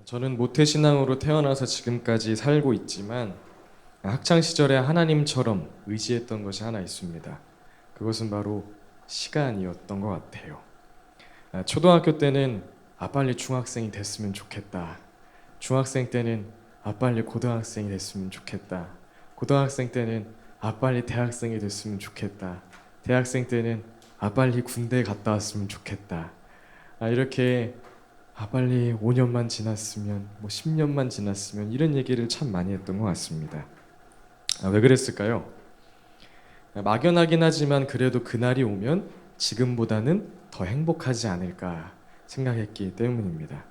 저는 모태신앙으로 태어나서 지금까지 살고 있지만 학창 시절에 하나님처럼 의지했던 것이 하나 있습니다. 그것은 바로 시간이었던 것 같아요. 초등학교 때는 빨리 중학생이 됐으면 좋겠다. 중학생 때는 빨리 고등학생이 됐으면 좋겠다. 고등학생 때는 빨리 대학생이 됐으면 좋겠다. 대학생 때는 빨리 군대 갔다 왔으면 좋겠다. 이렇게 빨리 5년만 지났으면, 10년만 지났으면 이런 얘기를 참 많이 했던 것 같습니다. 왜 그랬을까요? 막연하긴 하지만 그래도 그날이 오면 지금보다는 더 행복하지 않을까 생각했기 때문입니다.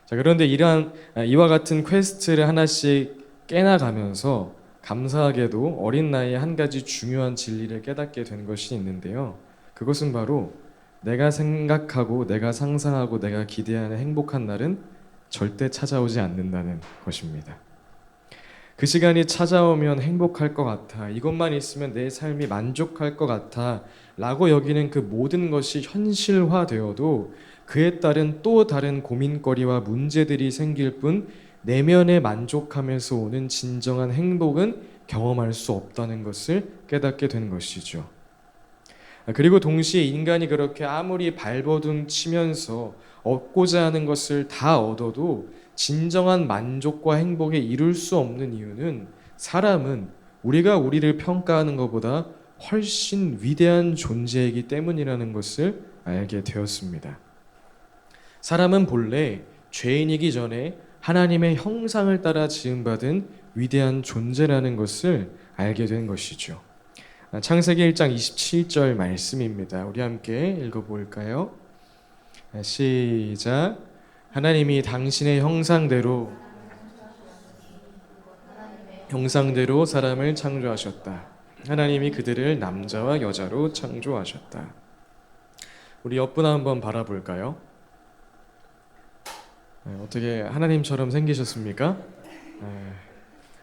자, 그런데 이와 같은 퀘스트를 하나씩 깨나가면서 감사하게도 어린 나이에 한 가지 중요한 진리를 깨닫게 된 것이 있는데요. 그것은 바로 내가 생각하고 내가 상상하고 내가 기대하는 행복한 날은 절대 찾아오지 않는다는 것입니다. 그 시간이 찾아오면 행복할 것 같아, 이것만 있으면 내 삶이 만족할 것 같아 라고 여기는 그 모든 것이 현실화되어도 그에 따른 또 다른 고민거리와 문제들이 생길 뿐 내면에 만족하면서 오는 진정한 행복은 경험할 수 없다는 것을 깨닫게 된 것이죠. 그리고 동시에 인간이 그렇게 아무리 발버둥 치면서 얻고자 하는 것을 다 얻어도 진정한 만족과 행복에 이룰 수 없는 이유는 사람은 우리가 우리를 평가하는 것보다 훨씬 위대한 존재이기 때문이라는 것을 알게 되었습니다. 사람은 본래 죄인이기 전에 하나님의 형상을 따라 지음받은 위대한 존재라는 것을 알게 된 것이죠. 창세기 1장 27절 말씀입니다. 우리 함께 읽어볼까요? 시작. 하나님이 당신의 형상대로 사람을 창조하셨다. 하나님이 그들을 남자와 여자로 창조하셨다. 우리 옆분 한번 바라볼까요? 어떻게 하나님처럼 생기셨습니까?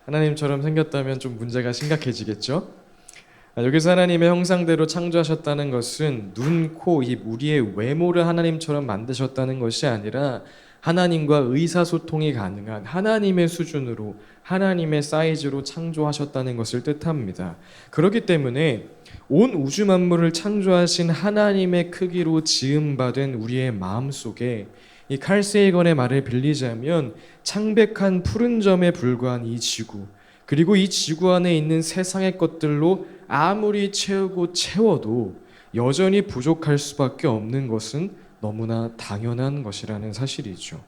하나님처럼 생겼다면 좀 문제가 심각해지겠죠? 여기서 하나님의 형상대로 창조하셨다는 것은 눈, 코, 입, 우리의 외모를 하나님처럼 만드셨다는 것이 아니라 하나님과 의사소통이 가능한 하나님의 수준으로, 하나님의 사이즈로 창조하셨다는 것을 뜻합니다. 그렇기 때문에 온 우주 만물을 창조하신 하나님의 크기로 지음받은 우리의 마음속에 이 칼 세이건의 말을 빌리자면 창백한 푸른 점에 불과한 이 지구, 그리고 이 지구 안에 있는 세상의 것들로 아무리 채우고 채워도 여전히 부족할 수밖에 없는 것은 너무나 당연한 것이라는 사실이죠.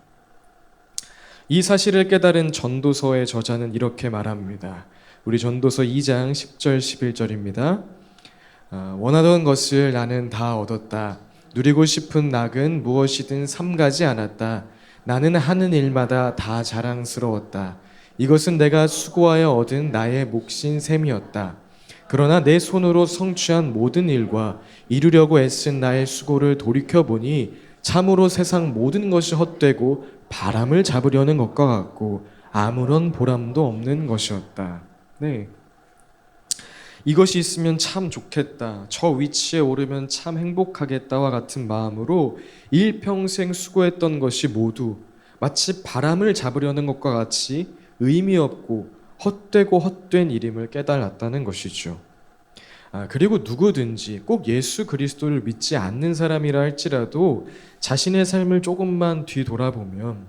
이 사실을 깨달은 전도서의 저자는 이렇게 말합니다. 우리 전도서 2장 10절 11절입니다. 원하던 것을 나는 다 얻었다. 누리고 싶은 낙은 무엇이든 삼가지 않았다. 나는 하는 일마다 다 자랑스러웠다. 이것은 내가 수고하여 얻은 나의 몫인 셈이었다. 그러나 내 손으로 성취한 모든 일과 이루려고 애쓴 나의 수고를 돌이켜보니 참으로 세상 모든 것이 헛되고 바람을 잡으려는 것과 같고 아무런 보람도 없는 것이었다. 네. 이것이 있으면 참 좋겠다. 저 위치에 오르면 참 행복하겠다와 같은 마음으로 일평생 수고했던 것이 모두 마치 바람을 잡으려는 것과 같이 의미 없고 헛되고 헛된 일임을 깨달았다는 것이죠. 그리고 누구든지 꼭 예수 그리스도를 믿지 않는 사람이라 할지라도 자신의 삶을 조금만 뒤돌아보면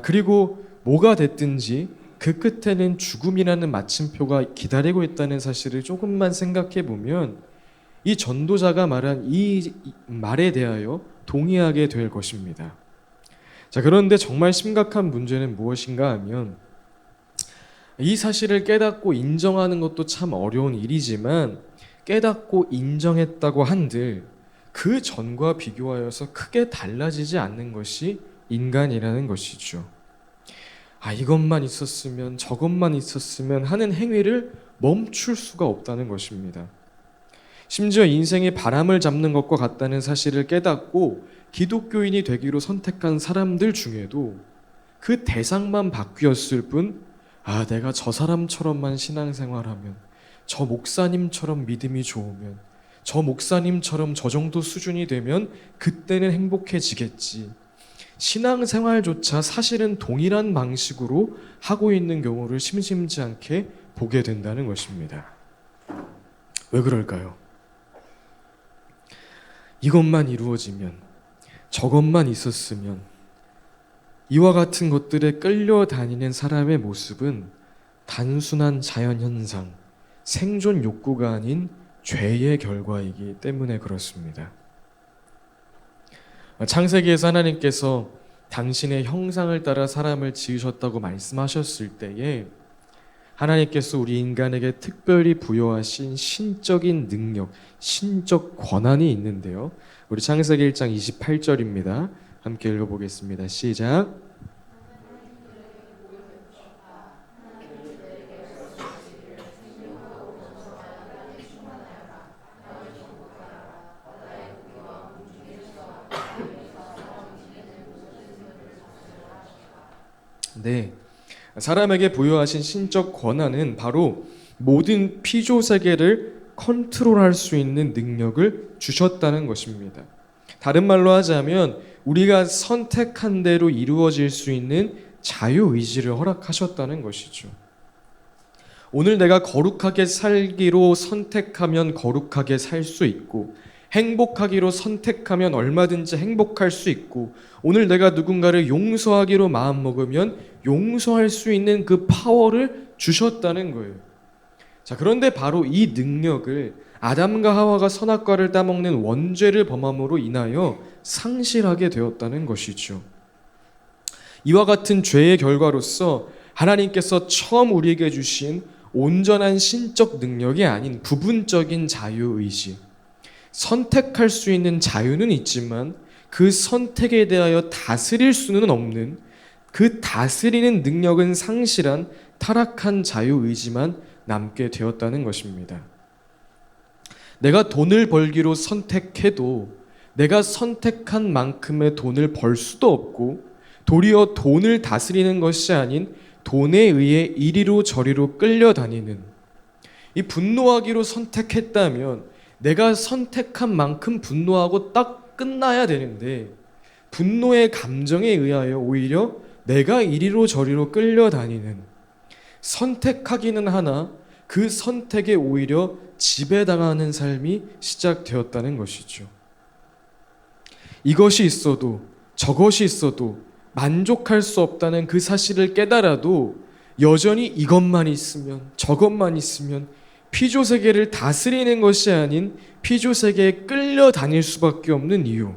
그리고 뭐가 됐든지 그 끝에는 죽음이라는 마침표가 기다리고 있다는 사실을 조금만 생각해 보면 이 전도자가 말한 이 말에 대하여 동의하게 될 것입니다. 자, 그런데 정말 심각한 문제는 무엇인가 하면 이 사실을 깨닫고 인정하는 것도 참 어려운 일이지만 깨닫고 인정했다고 한들 그 전과 비교하여서 크게 달라지지 않는 것이 인간이라는 것이죠. 이것만 있었으면 저것만 있었으면 하는 행위를 멈출 수가 없다는 것입니다. 심지어 인생이 바람을 잡는 것과 같다는 사실을 깨닫고 기독교인이 되기로 선택한 사람들 중에도 그 대상만 바뀌었을 뿐 내가 저 사람처럼만 신앙생활하면, 저 목사님처럼 믿음이 좋으면, 저 목사님처럼 저 정도 수준이 되면 그때는 행복해지겠지, 신앙생활조차 사실은 동일한 방식으로 하고 있는 경우를 심심치 않게 보게 된다는 것입니다. 왜 그럴까요? 이것만 이루어지면, 저것만 있었으면, 이와 같은 것들에 끌려다니는 사람의 모습은 단순한 자연현상, 생존 욕구가 아닌 죄의 결과이기 때문에 그렇습니다. 창세기에서 하나님께서 당신의 형상을 따라 사람을 지으셨다고 말씀하셨을 때에 하나님께서 우리 인간에게 특별히 부여하신 신적인 능력, 신적 권한이 있는데요. 우리 창세기 1장 28절입니다. 함께 읽어보겠습니다. 시작. 네, 사람에게 부여하신 신적 권한은 바로 모든 피조 세계를 컨트롤할 수 있는 능력을 주셨다는 것입니다. 다른 말로 하자면 우리가 선택한 대로 이루어질 수 있는 자유의지를 허락하셨다는 것이죠. 오늘 내가 거룩하게 살기로 선택하면 거룩하게 살 수 있고, 행복하기로 선택하면 얼마든지 행복할 수 있고, 오늘 내가 누군가를 용서하기로 마음먹으면 용서할 수 있는 그 파워를 주셨다는 거예요. 자, 그런데 바로 이 능력을 아담과 하와가 선악과를 따먹는 원죄를 범함으로 인하여 상실하게 되었다는 것이죠. 이와 같은 죄의 결과로서 하나님께서 처음 우리에게 주신 온전한 신적 능력이 아닌 부분적인 자유의지, 선택할 수 있는 자유는 있지만 그 선택에 대하여 다스릴 수는 없는, 그 다스리는 능력은 상실한 타락한 자유의지만 남게 되었다는 것입니다. 내가 돈을 벌기로 선택해도 내가 선택한 만큼의 돈을 벌 수도 없고, 도리어 돈을 다스리는 것이 아닌 돈에 의해 이리로 저리로 끌려다니는, 이 분노하기로 선택했다면 내가 선택한 만큼 분노하고 딱 끝나야 되는데, 분노의 감정에 의하여 오히려 내가 이리로 저리로 끌려다니는, 선택하기는 하나 그 선택에 오히려 지배당하는 삶이 시작되었다는 것이죠. 이것이 있어도 저것이 있어도 만족할 수 없다는 그 사실을 깨달아도 여전히 이것만 있으면 저것만 있으면 피조세계를 다스리는 것이 아닌 피조세계에 끌려다닐 수밖에 없는 이유,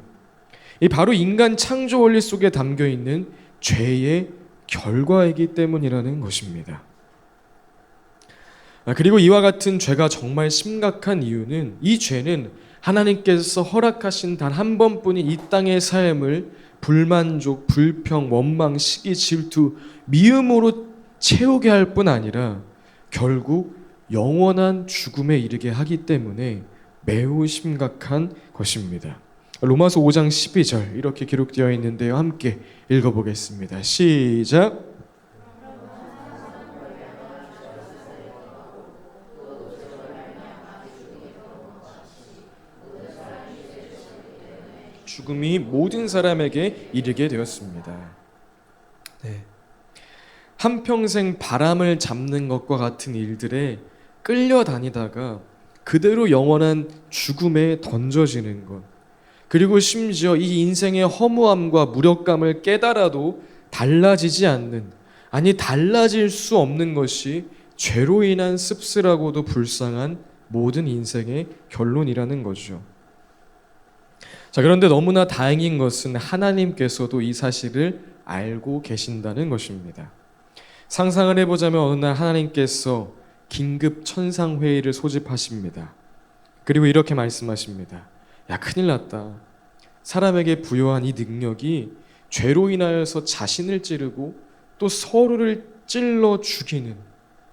이 바로 인간 창조 원리 속에 담겨있는 죄의 결과이기 때문이라는 것입니다. 그리고 이와 같은 죄가 정말 심각한 이유는, 이 죄는 하나님께서 허락하신 단 한 번뿐인 이 땅의 삶을 불만족, 불평, 원망, 시기, 질투, 미움으로 채우게 할 뿐 아니라 결국 영원한 죽음에 이르게 하기 때문에 매우 심각한 것입니다. 로마서 5장 12절 이렇게 기록되어 있는데요. 함께 읽어보겠습니다. 시작. 죽음이 모든 사람에게 이르게 되었습니다. 네. 한평생 바람을 잡는 것과 같은 일들에 끌려다니다가 그대로 영원한 죽음에 던져지는 것, 그리고 심지어 이 인생의 허무함과 무력감을 깨달아도 달라지지 않는, 아니 달라질 수 없는 것이 죄로 인한 씁쓸하고도 불쌍한 모든 인생의 결론이라는 거죠. 자, 그런데 너무나 다행인 것은 하나님께서도 이 사실을 알고 계신다는 것입니다. 상상을 해보자면 어느 날 하나님께서 긴급 천상회의를 소집하십니다. 그리고 이렇게 말씀하십니다. 야, 큰일 났다. 사람에게 부여한 이 능력이 죄로 인하여서 자신을 찌르고 또 서로를 찔러 죽이는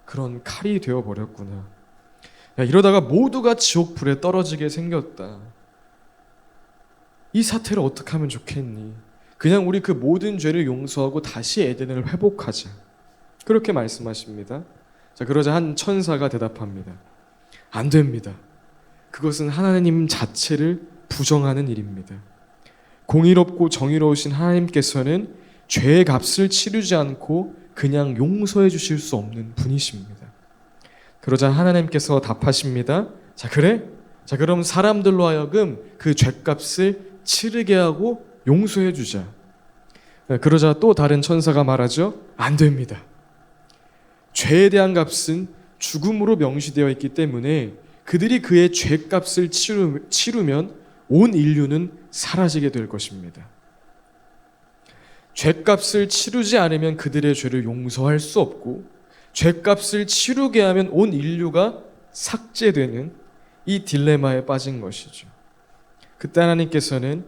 그런 칼이 되어버렸구나. 야, 이러다가 모두가 지옥불에 떨어지게 생겼다. 이 사태를 어떻게 하면 좋겠니? 그냥 우리 그 모든 죄를 용서하고 다시 에덴을 회복하자. 그렇게 말씀하십니다. 자, 그러자 한 천사가 대답합니다. 안 됩니다. 그것은 하나님 자체를 부정하는 일입니다. 공의롭고 정의로우신 하나님께서는 죄의 값을 치르지 않고 그냥 용서해 주실 수 없는 분이십니다. 그러자 하나님께서 답하십니다. 자, 그래? 자, 그럼 사람들로 하여금 그 죄값을 치르게 하고 용서해 주자. 그러자 또 다른 천사가 말하죠. 안 됩니다. 죄에 대한 값은 죽음으로 명시되어 있기 때문에 그들이 그의 죄값을 치르면 온 인류는 사라지게 될 것입니다. 죄값을 치르지 않으면 그들의 죄를 용서할 수 없고 죄값을 치르게 하면 온 인류가 삭제되는 이 딜레마에 빠진 것이죠. 그때 하나님께서는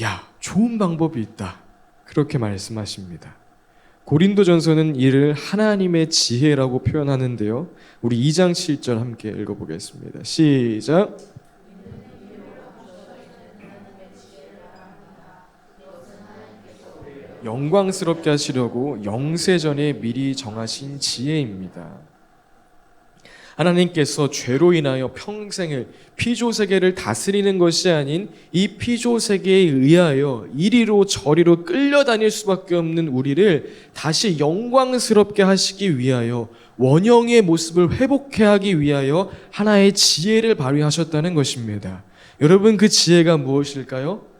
야, 좋은 방법이 있다. 그렇게 말씀하십니다. 고린도전서는 이를 하나님의 지혜라고 표현하는데요. 우리 2장 7절 함께 읽어보겠습니다. 시작. 영광스럽게 하시려고 영세전에 미리 정하신 지혜입니다. 하나님께서 죄로 인하여 평생을 피조세계를 다스리는 것이 아닌 이 피조세계에 의하여 이리로 저리로 끌려다닐 수밖에 없는 우리를 다시 영광스럽게 하시기 위하여 원형의 모습을 회복해 하기 위하여 하나의 지혜를 발휘하셨다는 것입니다. 여러분, 그 지혜가 무엇일까요?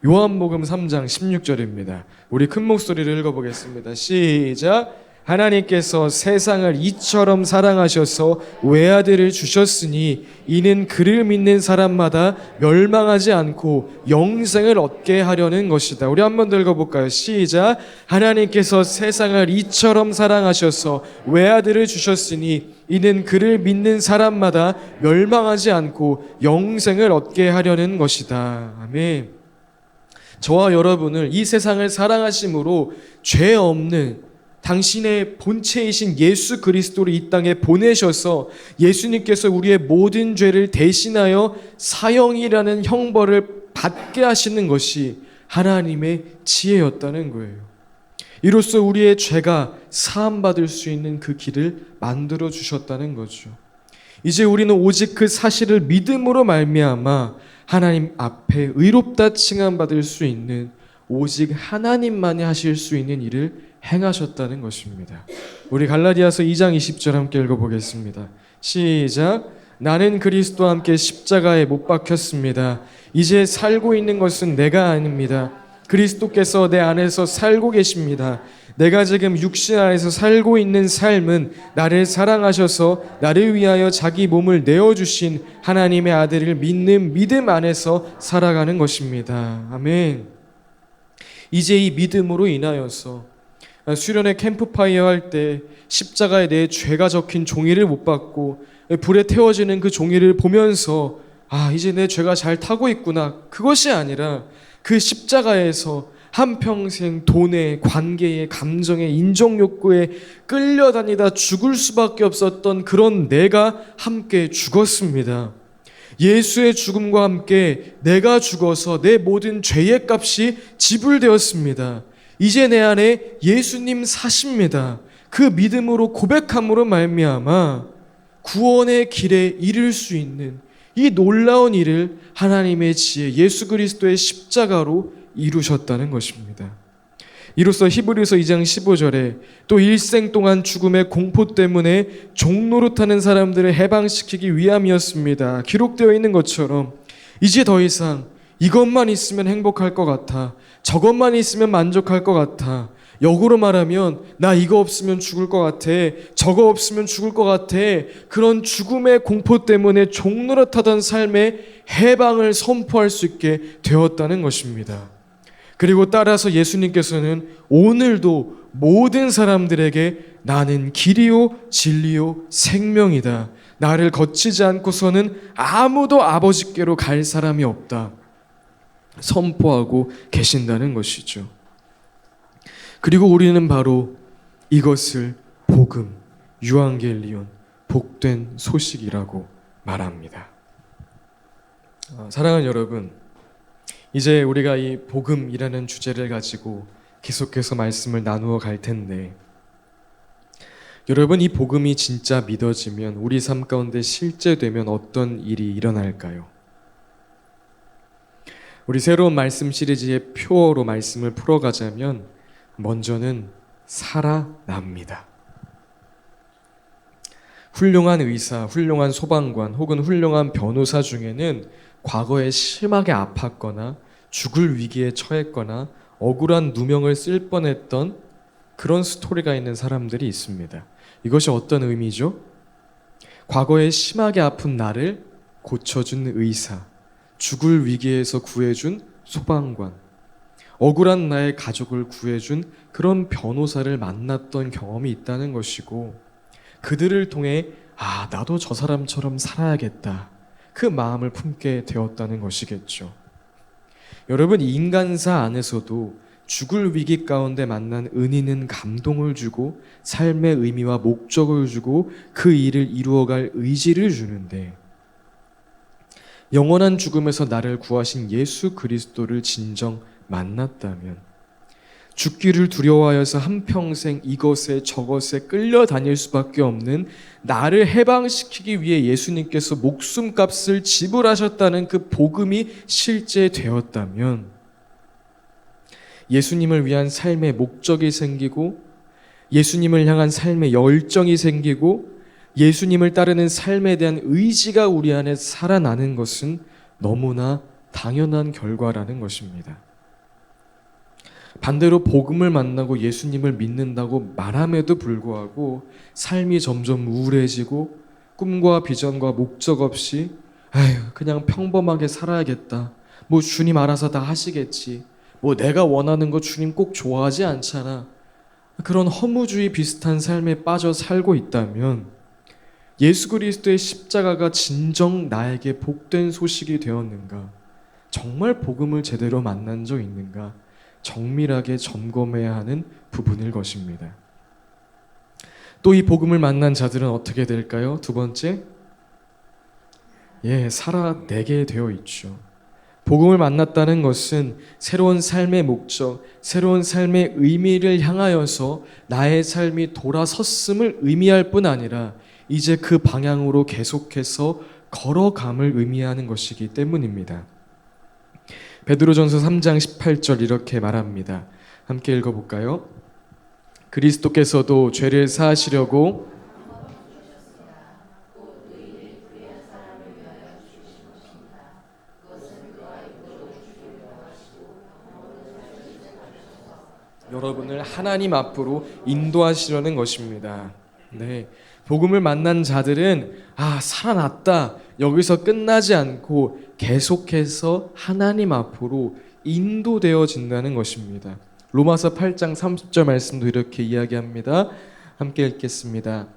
요한복음 3장 16절입니다. 우리 큰 목소리를 읽어보겠습니다. 시작. 하나님께서 세상을 이처럼 사랑하셔서 외아들을 주셨으니 이는 그를 믿는 사람마다 멸망하지 않고 영생을 얻게 하려는 것이다. 우리 한 번 더 읽어볼까요? 시작. 하나님께서 세상을 이처럼 사랑하셔서 외아들을 주셨으니 이는 그를 믿는 사람마다 멸망하지 않고 영생을 얻게 하려는 것이다. 아멘. 저와 여러분을 이 세상을 사랑하심으로 죄 없는 당신의 본체이신 예수 그리스도를 이 땅에 보내셔서 예수님께서 우리의 모든 죄를 대신하여 사형이라는 형벌을 받게 하시는 것이 하나님의 지혜였다는 거예요. 이로써 우리의 죄가 사함받을 수 있는 그 길을 만들어 주셨다는 거죠. 이제 우리는 오직 그 사실을 믿음으로 말미암아 하나님 앞에 의롭다 칭함받을 수 있는 오직 하나님만이 하실 수 있는 일을 행하셨다는 것입니다. 우리 갈라디아서 2장 20절 함께 읽어보겠습니다. 시작. 나는 그리스도와 함께 십자가에 못 박혔습니다. 이제 살고 있는 것은 내가 아닙니다. 그리스도께서 내 안에서 살고 계십니다. 내가 지금 육신 안에서 살고 있는 삶은 나를 사랑하셔서 나를 위하여 자기 몸을 내어주신 하나님의 아들을 믿는 믿음 안에서 살아가는 것입니다. 아멘. 이제 이 믿음으로 인하여서 수련회 캠프파이어 할 때 십자가에 내 죄가 적힌 종이를 못 받고 불에 태워지는 그 종이를 보면서 아, 이제 내 죄가 잘 타고 있구나. 그것이 아니라 그 십자가에서 한평생 돈에, 관계에, 감정에, 인정욕구에 끌려다니다 죽을 수밖에 없었던 그런 내가 함께 죽었습니다. 예수의 죽음과 함께 내가 죽어서 내 모든 죄의 값이 지불되었습니다. 이제 내 안에 예수님 사십니다. 그 믿음으로 고백함으로 말미암아 구원의 길에 이를 수 있는 이 놀라운 일을 하나님의 지혜 예수 그리스도의 십자가로 이루셨다는 것입니다. 이로써 히브리서 2장 15절에 또 일생 동안 죽음의 공포 때문에 종노릇하는 사람들을 해방시키기 위함이었습니다. 기록되어 있는 것처럼 이제 더 이상 이것만 있으면 행복할 것 같아, 저것만 있으면 만족할 것 같아, 역으로 말하면 나 이거 없으면 죽을 것 같아, 저거 없으면 죽을 것 같아, 그런 죽음의 공포 때문에 종노릇하던 삶의 해방을 선포할 수 있게 되었다는 것입니다. 그리고 따라서 예수님께서는 오늘도 모든 사람들에게 나는 길이요 진리요 생명이다, 나를 거치지 않고서는 아무도 아버지께로 갈 사람이 없다 선포하고 계신다는 것이죠. 그리고 우리는 바로 이것을 복음, 유앙겔리온, 복된 소식이라고 말합니다. 사랑하는 여러분, 이제 우리가 이 복음이라는 주제를 가지고 계속해서 말씀을 나누어 갈 텐데, 여러분, 이 복음이 진짜 믿어지면 우리 삶 가운데 실제되면 어떤 일이 일어날까요? 우리 새로운 말씀 시리즈의 표어로 말씀을 풀어가자면 먼저는 살아납니다. 훌륭한 의사, 훌륭한 소방관 혹은 훌륭한 변호사 중에는 과거에 심하게 아팠거나 죽을 위기에 처했거나 억울한 누명을 쓸 뻔했던 그런 스토리가 있는 사람들이 있습니다. 이것이 어떤 의미죠? 과거에 심하게 아픈 나를 고쳐준 의사, 죽을 위기에서 구해준 소방관, 억울한 나의 가족을 구해준 그런 변호사를 만났던 경험이 있다는 것이고, 그들을 통해 나도 저 사람처럼 살아야겠다, 그 마음을 품게 되었다는 것이겠죠. 여러분, 인간사 안에서도 죽을 위기 가운데 만난 은인은 감동을 주고 삶의 의미와 목적을 주고 그 일을 이루어갈 의지를 주는데, 영원한 죽음에서 나를 구하신 예수 그리스도를 진정 만났다면 죽기를 두려워하여서 한평생 이것에 저것에 끌려다닐 수밖에 없는 나를 해방시키기 위해 예수님께서 목숨값을 지불하셨다는 그 복음이 실제 되었다면 예수님을 위한 삶의 목적이 생기고 예수님을 향한 삶의 열정이 생기고 예수님을 따르는 삶에 대한 의지가 우리 안에 살아나는 것은 너무나 당연한 결과라는 것입니다. 반대로 복음을 만나고 예수님을 믿는다고 말함에도 불구하고 삶이 점점 우울해지고 꿈과 비전과 목적 없이 그냥 평범하게 살아야겠다, 뭐 주님 알아서 다 하시겠지, 뭐 내가 원하는 거 주님 꼭 좋아하지 않잖아, 그런 허무주의 비슷한 삶에 빠져 살고 있다면 예수 그리스도의 십자가가 진정 나에게 복된 소식이 되었는가, 정말 복음을 제대로 만난 적 있는가 정밀하게 점검해야 하는 부분일 것입니다. 또 이 복음을 만난 자들은 어떻게 될까요? 두 번째, 살아내게 되어 있죠. 복음을 만났다는 것은 새로운 삶의 목적, 새로운 삶의 의미를 향하여서 나의 삶이 돌아섰음을 의미할 뿐 아니라 이제 그 방향으로 계속해서 걸어감을 의미하는 것이기 때문입니다. 베드로전서 3장 18절 이렇게 말합니다. 함께 읽어볼까요? 그리스도께서도 죄를 사하시려고 여러분을 하나님 앞으로 인도하시려는 것입니다. 네, 복음을 만난 자들은 살아났다, 여기서 끝나지 않고 계속해서 하나님 앞으로 인도되어진다는 것입니다. 로마서 8장 30절 말씀도 이렇게 이야기합니다. 함께 읽겠습니다.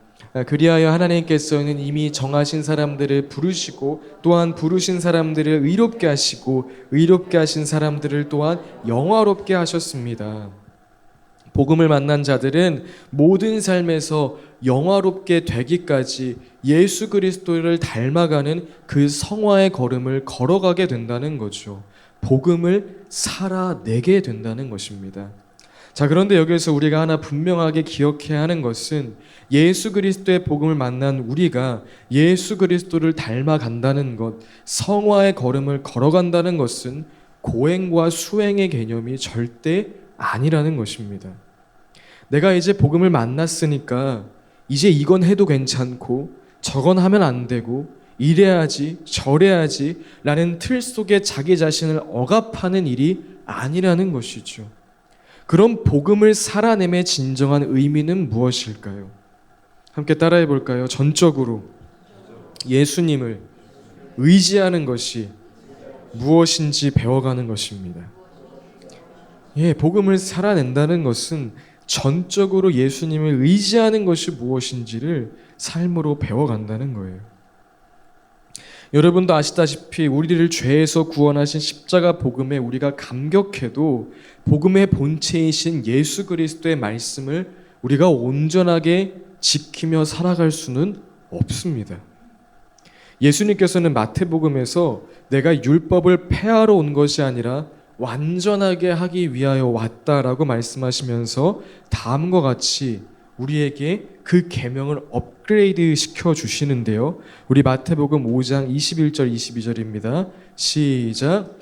그리하여 하나님께서는 이미 정하신 사람들을 부르시고 또한 부르신 사람들을 의롭게 하시고 의롭게 하신 사람들을 또한 영화롭게 하셨습니다. 복음을 만난 자들은 모든 삶에서 영화롭게 되기까지 예수 그리스도를 닮아가는 그 성화의 걸음을 걸어가게 된다는 거죠. 복음을 살아내게 된다는 것입니다. 자, 그런데 여기서 우리가 하나 분명하게 기억해야 하는 것은 예수 그리스도의 복음을 만난 우리가 예수 그리스도를 닮아간다는 것, 성화의 걸음을 걸어간다는 것은 고행과 수행의 개념이 절대 아니라는 것입니다. 내가 이제 복음을 만났으니까 이제 이건 해도 괜찮고 저건 하면 안 되고 이래야지 저래야지 라는 틀 속에 자기 자신을 억압하는 일이 아니라는 것이죠. 그럼 복음을 살아냄의 진정한 의미는 무엇일까요? 함께 따라해 볼까요? 전적으로 예수님을 의지하는 것이 무엇인지 배워가는 것입니다. 복음을 살아낸다는 것은 전적으로 예수님을 의지하는 것이 무엇인지를 삶으로 배워간다는 거예요. 여러분도 아시다시피 우리를 죄에서 구원하신 십자가 복음에 우리가 감격해도 복음의 본체이신 예수 그리스도의 말씀을 우리가 온전하게 지키며 살아갈 수는 없습니다. 예수님께서는 마태복음에서 내가 율법을 폐하러 온 것이 아니라 완전하게 하기 위하여 왔다라고 말씀하시면서 다음과 같이 우리에게 그 계명을 업그레이드 시켜 주시는데요. 우리 마태복음 5장 21절 22절입니다. 시작.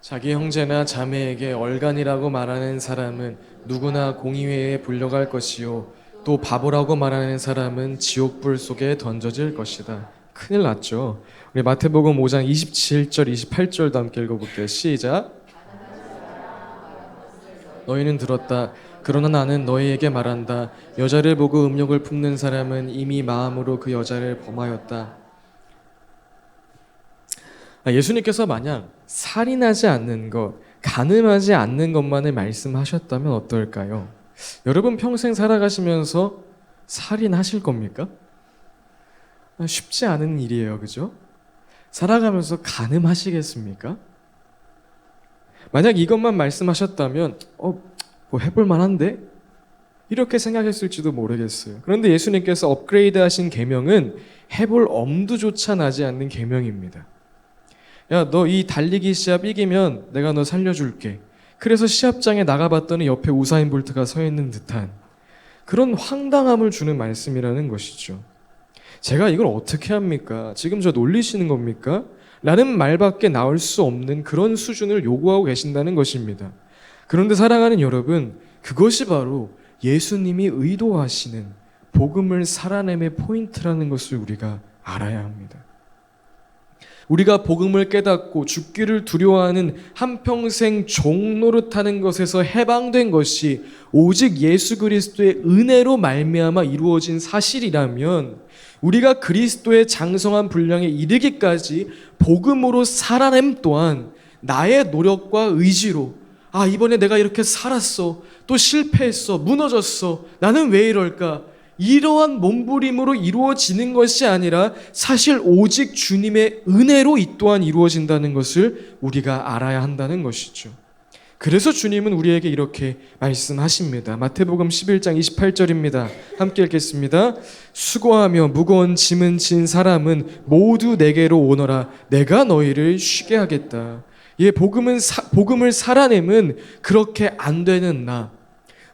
자기 형제나 자매에게 얼간이라고 말하는 사람은 누구나 공의회에 불려갈 것이요 또 바보라고 말하는 사람은 지옥불 속에 던져질 것이다. 큰일 났죠. 우리 마태복음 5장 27절 28절도 함께 읽어볼게요. 시작. 너희는 들었다. 그러나 나는 너희에게 말한다. 여자를 보고 음욕을 품는 사람은 이미 마음으로 그 여자를 범하였다. 예수님께서 만약 살인하지 않는 것, 간음하지 않는 것만을 말씀하셨다면 어떨까요? 여러분 평생 살아가시면서 살인하실 겁니까? 쉽지 않은 일이에요, 그죠? 살아가면서 간음하시겠습니까? 만약 이것만 말씀하셨다면 뭐 해볼 만한데? 이렇게 생각했을지도 모르겠어요. 그런데 예수님께서 업그레이드하신 계명은 해볼 엄두조차 나지 않는 계명입니다. 야, 너 이 달리기 시합 이기면 내가 너 살려줄게. 그래서 시합장에 나가봤더니 옆에 우사인 볼트가 서 있는 듯한 그런 황당함을 주는 말씀이라는 것이죠. 제가 이걸 어떻게 합니까? 지금 저 놀리시는 겁니까? 라는 말밖에 나올 수 없는 그런 수준을 요구하고 계신다는 것입니다. 그런데 사랑하는 여러분, 그것이 바로 예수님이 의도하시는 복음을 살아냄의 포인트라는 것을 우리가 알아야 합니다. 우리가 복음을 깨닫고 죽기를 두려워하는 한평생 종노릇하는 것에서 해방된 것이 오직 예수 그리스도의 은혜로 말미암아 이루어진 사실이라면 우리가 그리스도의 장성한 분량에 이르기까지 복음으로 살아냄 또한 나의 노력과 의지로 이번에 내가 이렇게 살았어, 또 실패했어, 무너졌어, 나는 왜 이럴까, 이러한 몸부림으로 이루어지는 것이 아니라 사실 오직 주님의 은혜로 이 또한 이루어진다는 것을 우리가 알아야 한다는 것이죠. 그래서 주님은 우리에게 이렇게 말씀하십니다. 마태복음 11장 28절입니다. 함께 읽겠습니다. 수고하며 무거운 짐은 진 사람은 모두 내게로 오너라. 내가 너희를 쉬게 하겠다. 복음을 살아내면 그렇게 안 되는 나,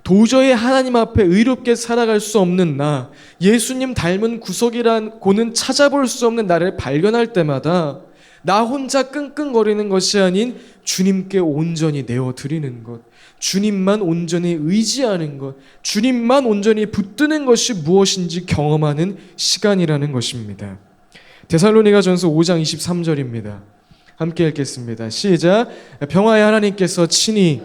도저히 하나님 앞에 의롭게 살아갈 수 없는 나, 예수님 닮은 구석이라고는 찾아볼 수 없는 나를 발견할 때마다 나 혼자 끙끙거리는 것이 아닌 주님께 온전히 내어드리는 것, 주님만 온전히 의지하는 것, 주님만 온전히 붙드는 것이 무엇인지 경험하는 시간이라는 것입니다. 데살로니가전서 5장 23절입니다. 함께 읽겠습니다. 시작. 평화의 하나님께서 친히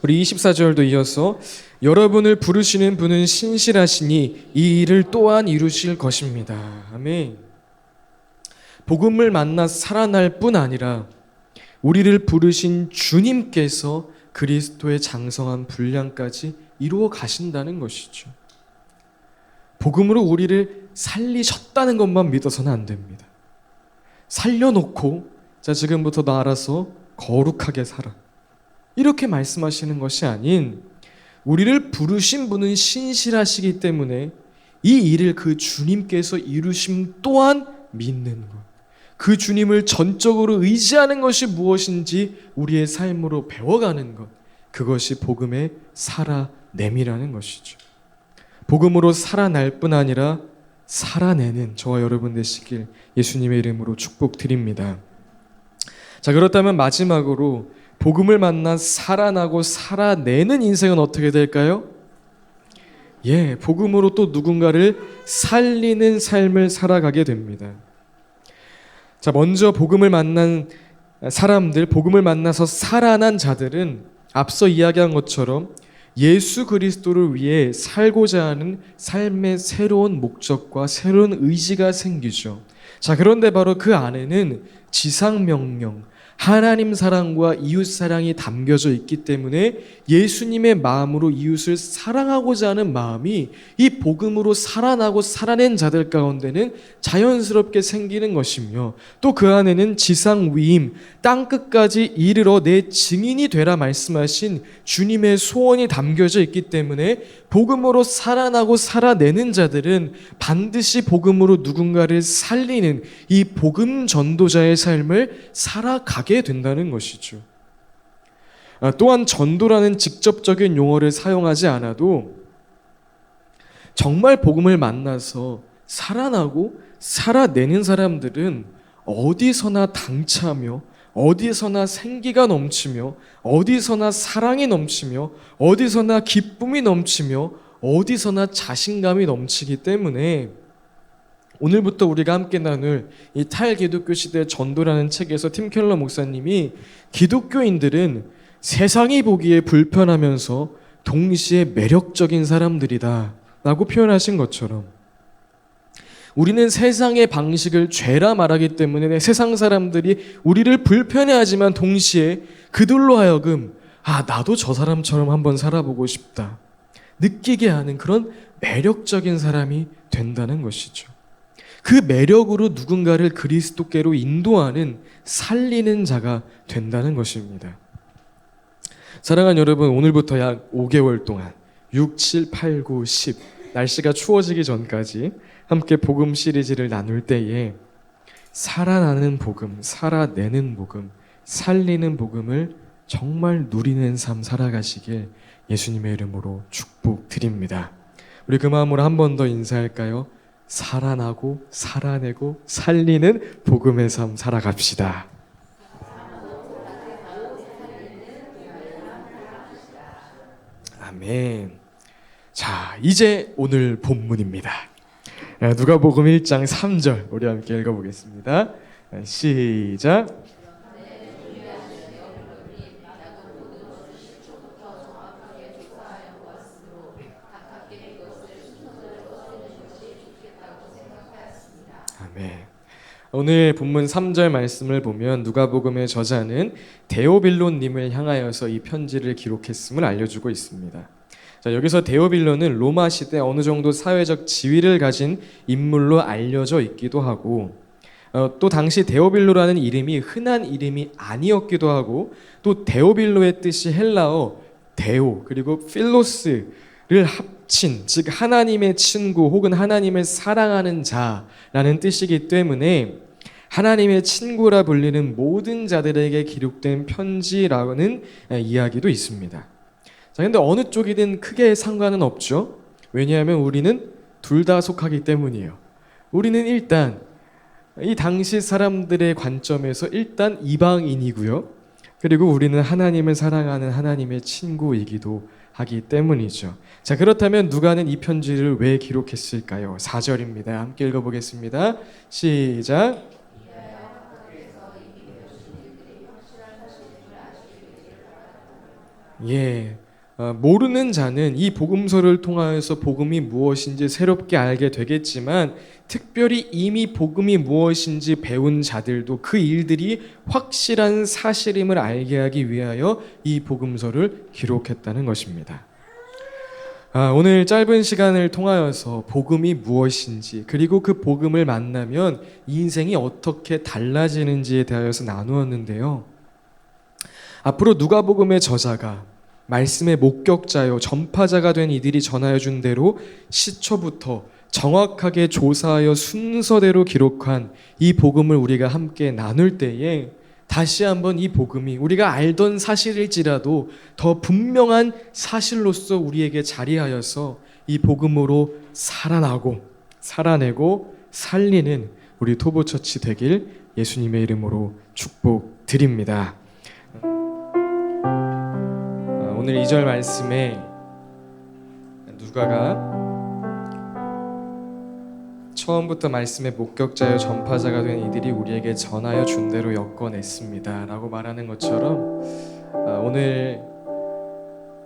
우리 24절도 이어서 여러분을 부르시는 분은 신실하시니 이 일을 또한 이루실 것입니다. 아멘. 복음을 만나 살아날 뿐 아니라 우리를 부르신 주님께서 그리스도의 장성한 분량까지 이루어 가신다는 것이죠. 복음으로 우리를 살리셨다는 것만 믿어서는 안 됩니다. 살려놓고 자, 지금부터 너 알아서 거룩하게 살아, 이렇게 말씀하시는 것이 아닌 우리를 부르신 분은 신실하시기 때문에 이 일을 그 주님께서 이루심 또한 믿는 것, 그 주님을 전적으로 의지하는 것이 무엇인지 우리의 삶으로 배워가는 것, 그것이 복음의 살아냄이라는 것이죠. 복음으로 살아날 뿐 아니라 살아내는 저와 여러분 되시길 예수님의 이름으로 축복드립니다. 자, 그렇다면 마지막으로 복음을 만나 살아나고 살아내는 인생은 어떻게 될까요? 복음으로 또 누군가를 살리는 삶을 살아가게 됩니다. 자, 먼저 복음을 만난 사람들, 복음을 만나서 살아난 자들은 앞서 이야기한 것처럼 예수 그리스도를 위해 살고자 하는 삶의 새로운 목적과 새로운 의지가 생기죠. 자, 그런데 바로 그 안에는 지상명령, 하나님 사랑과 이웃 사랑이 담겨져 있기 때문에 예수님의 마음으로 이웃을 사랑하고자 하는 마음이 이 복음으로 살아나고 살아낸 자들 가운데는 자연스럽게 생기는 것이며, 또 그 안에는 지상 위임, 땅 끝까지 이르러 내 증인이 되라 말씀하신 주님의 소원이 담겨져 있기 때문에 복음으로 살아나고 살아내는 자들은 반드시 복음으로 누군가를 살리는 이 복음 전도자의 삶을 살아가게 된다는 것이죠. 또한 전도라는 직접적인 용어를 사용하지 않아도 정말 복음을 만나서 살아나고 살아내는 사람들은 어디서나 당차며 어디서나 생기가 넘치며 어디서나 사랑이 넘치며 어디서나 기쁨이 넘치며 어디서나 자신감이 넘치기 때문에 오늘부터 우리가 함께 나눌 이 탈기독교 시대 전도라는 책에서 팀 켈러 목사님이 기독교인들은 세상이 보기에 불편하면서 동시에 매력적인 사람들이다 라고 표현하신 것처럼 우리는 세상의 방식을 죄라 말하기 때문에 세상 사람들이 우리를 불편해하지만 동시에 그들로 하여금 나도 저 사람처럼 한번 살아보고 싶다 느끼게 하는 그런 매력적인 사람이 된다는 것이죠. 그 매력으로 누군가를 그리스도께로 인도하는 살리는 자가 된다는 것입니다. 사랑하는 여러분, 오늘부터 약 5개월 동안 6, 7, 8, 9, 10 날씨가 추워지기 전까지 함께 복음 시리즈를 나눌 때에 살아나는 복음, 살아내는 복음, 살리는 복음을 정말 누리는 삶 살아가시길 예수님의 이름으로 축복드립니다. 우리 그 마음으로 한 번 더 인사할까요? 살아나고 살아내고 살리는 복음의 삶 살아갑시다. 아멘. 자, 이제 오늘 본문입니다. 누가복음 1장 3절 우리 함께 읽어보겠습니다. 시작. 아멘. 오늘 본문 3절 말씀을 보면 누가복음의 저자는 데오빌론님을 향하여서 이 편지를 기록했음을 알려주고 있습니다. 자, 여기서 데오빌론은 로마 시대 어느 정도 사회적 지위를 가진 인물로 알려져 있기도 하고 또 당시 데오빌로라는 이름이 흔한 이름이 아니었기도 하고 또 데오빌로의 뜻이 헬라어 데오 그리고 필로스를 합친 즉 하나님의 친구 혹은 하나님을 사랑하는 자라는 뜻이기 때문에 하나님의 친구라 불리는 모든 자들에게 기록된 편지라는 이야기도 있습니다. 자, 근데 어느 쪽이든 크게 상관은 없죠. 왜냐하면 우리는 둘 다 속하기 때문이에요. 우리는 일단 이 당시 사람들의 관점에서 일단 이방인이고요. 그리고 우리는 하나님을 사랑하는 하나님의 친구이기도 하기 때문이죠. 자, 그렇다면 누가는 이 편지를 왜 기록했을까요? 4절입니다. 함께 읽어보겠습니다. 시작. 예. 모르는 자는 이 복음서를 통하여서 복음이 무엇인지 새롭게 알게 되겠지만 특별히 이미 복음이 무엇인지 배운 자들도 그 일들이 확실한 사실임을 알게 하기 위하여 이 복음서를 기록했다는 것입니다. 오늘 짧은 시간을 통하여서 복음이 무엇인지 그리고 그 복음을 만나면 인생이 어떻게 달라지는지에 대하여서 나누었는데요. 앞으로 누가복음의 저자가 말씀의 목격자요 전파자가 된 이들이 전하여 준 대로 시초부터 정확하게 조사하여 순서대로 기록한 이 복음을 우리가 함께 나눌 때에 다시 한번 이 복음이 우리가 알던 사실일지라도 더 분명한 사실로서 우리에게 자리하여서 이 복음으로 살아나고 살아내고 살리는 우리 토보처치 되길 예수님의 이름으로 축복드립니다. 오늘 2절 말씀에 누가가 처음부터 말씀의 목격자여 전파자가 된 이들이 우리에게 전하여 준 대로 엮어냈습니다 라고 말하는 것처럼 오늘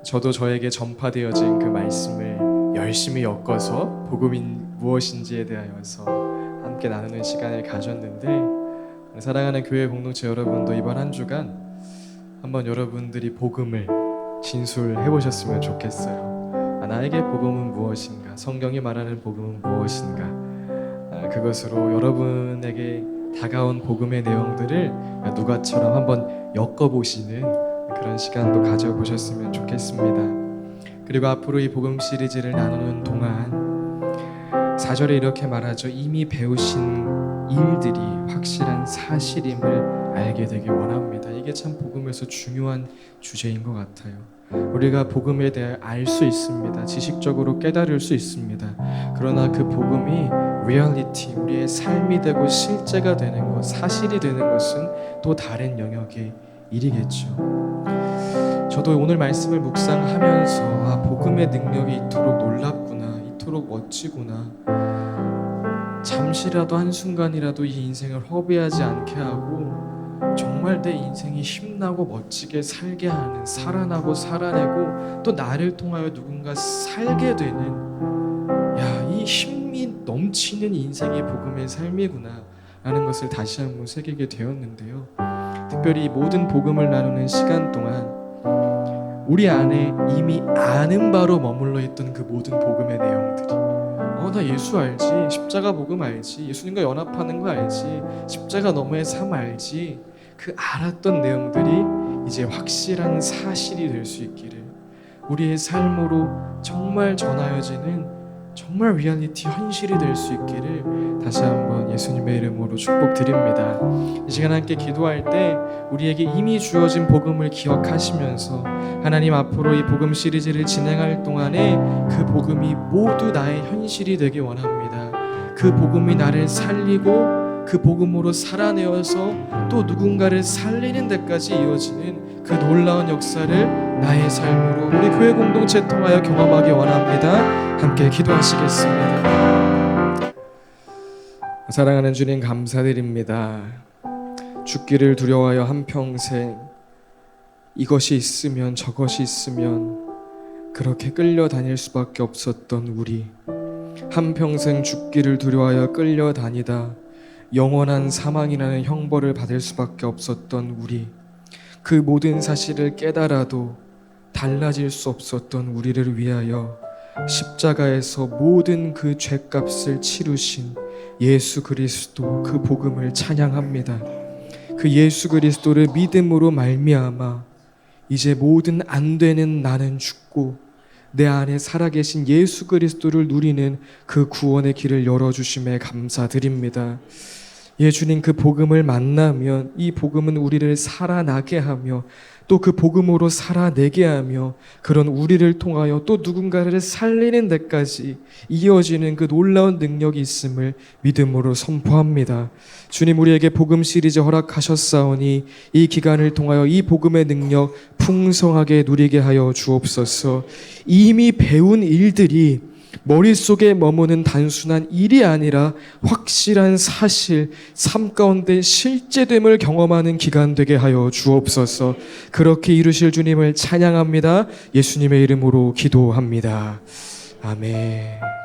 저도 저에게 전파되어진 그 말씀을 열심히 엮어서 복음이 무엇인지에 대하여서 함께 나누는 시간을 가졌는데 사랑하는 교회 공동체 여러분도 이번 한 주간 한번 여러분들이 복음을 진술해 보셨으면 좋겠어요. 나에게 복음은 무엇인가? 성경이 말하는 복음은 무엇인가? 그것으로 여러분에게 다가온 복음의 내용들을 누가처럼 한번 엮어보시는 그런 시간도 가져보셨으면 좋겠습니다. 그리고 앞으로 이 복음 시리즈를 나누는 동안 4절에 이렇게 말하죠. 이미 배우신 일들이 확실한 사실임을 알게 되길 원합니다. 이게 참 복음에서 중요한 주제인 것 같아요. 우리가 복음에 대해 알 수 있습니다. 지식적으로 깨달을 수 있습니다. 그러나 그 복음이 리얼리티, 우리의 삶이 되고 실제가 되는 것, 사실이 되는 것은 또 다른 영역의 일이겠죠. 저도 오늘 말씀을 묵상하면서 복음의 능력이 이토록 놀랍구나, 이토록 멋지구나, 잠시라도 한순간이라도 이 인생을 허비하지 않게 하고 정말 내 인생이 힘나고 멋지게 살게 하는, 살아나고 살아내고 또 나를 통하여 누군가 살게 되는, 이 힘이 넘치는 인생이 복음의 삶이구나 라는 것을 다시 한번 새기게 되었는데요. 특별히 이 모든 복음을 나누는 시간 동안 우리 안에 이미 아는 바로 머물러 있던 그 모든 복음의 내용들이, 나 예수 알지, 십자가 복음 알지, 예수님과 연합하는 거 알지, 십자가 너머의 삶 알지, 그 알았던 내용들이 이제 확실한 사실이 될 수 있기를, 우리의 삶으로 정말 전하여지는 정말 리얼리티, 현실이 될 수 있기를 다시 한번 예수님의 이름으로 축복드립니다. 이 시간 함께 기도할 때 우리에게 이미 주어진 복음을 기억하시면서 하나님 앞으로 이 복음 시리즈를 진행할 동안에 그 복음이 모두 나의 현실이 되기 원합니다. 그 복음이 나를 살리고 그 복음으로 살아내어서 또 누군가를 살리는 데까지 이어지는 그 놀라운 역사를 나의 삶으로 우리 교회 공동체 통하여 경험하기 원합니다. 함께 기도하시겠습니다. 사랑하는 주님, 감사드립니다. 죽기를 두려워하여 한평생 이것이 있으면 저것이 있으면 그렇게 끌려다닐 수밖에 없었던 우리, 한평생 죽기를 두려워하여 끌려다니다 영원한 사망이라는 형벌을 받을 수밖에 없었던 우리, 그 모든 사실을 깨달아도 달라질 수 없었던 우리를 위하여 십자가에서 모든 그 죄값을 치르신 예수 그리스도, 그 복음을 찬양합니다. 그 예수 그리스도를 믿음으로 말미암아 이제 모든 안 되는 나는 죽고 내 안에 살아계신 예수 그리스도를 누리는 그 구원의 길을 열어주심에 감사드립니다. 예, 주님, 그 복음을 만나면 이 복음은 우리를 살아나게 하며 또 그 복음으로 살아내게 하며 그런 우리를 통하여 또 누군가를 살리는 데까지 이어지는 그 놀라운 능력이 있음을 믿음으로 선포합니다. 주님, 우리에게 복음 시리즈 허락하셨사오니 이 기간을 통하여 이 복음의 능력 풍성하게 누리게 하여 주옵소서. 이미 배운 일들이 머릿속에 머무는 단순한 일이 아니라 확실한 사실, 삶 가운데 실제됨을 경험하는 기간 되게 하여 주옵소서. 그렇게 이루실 주님을 찬양합니다. 예수님의 이름으로 기도합니다. 아멘.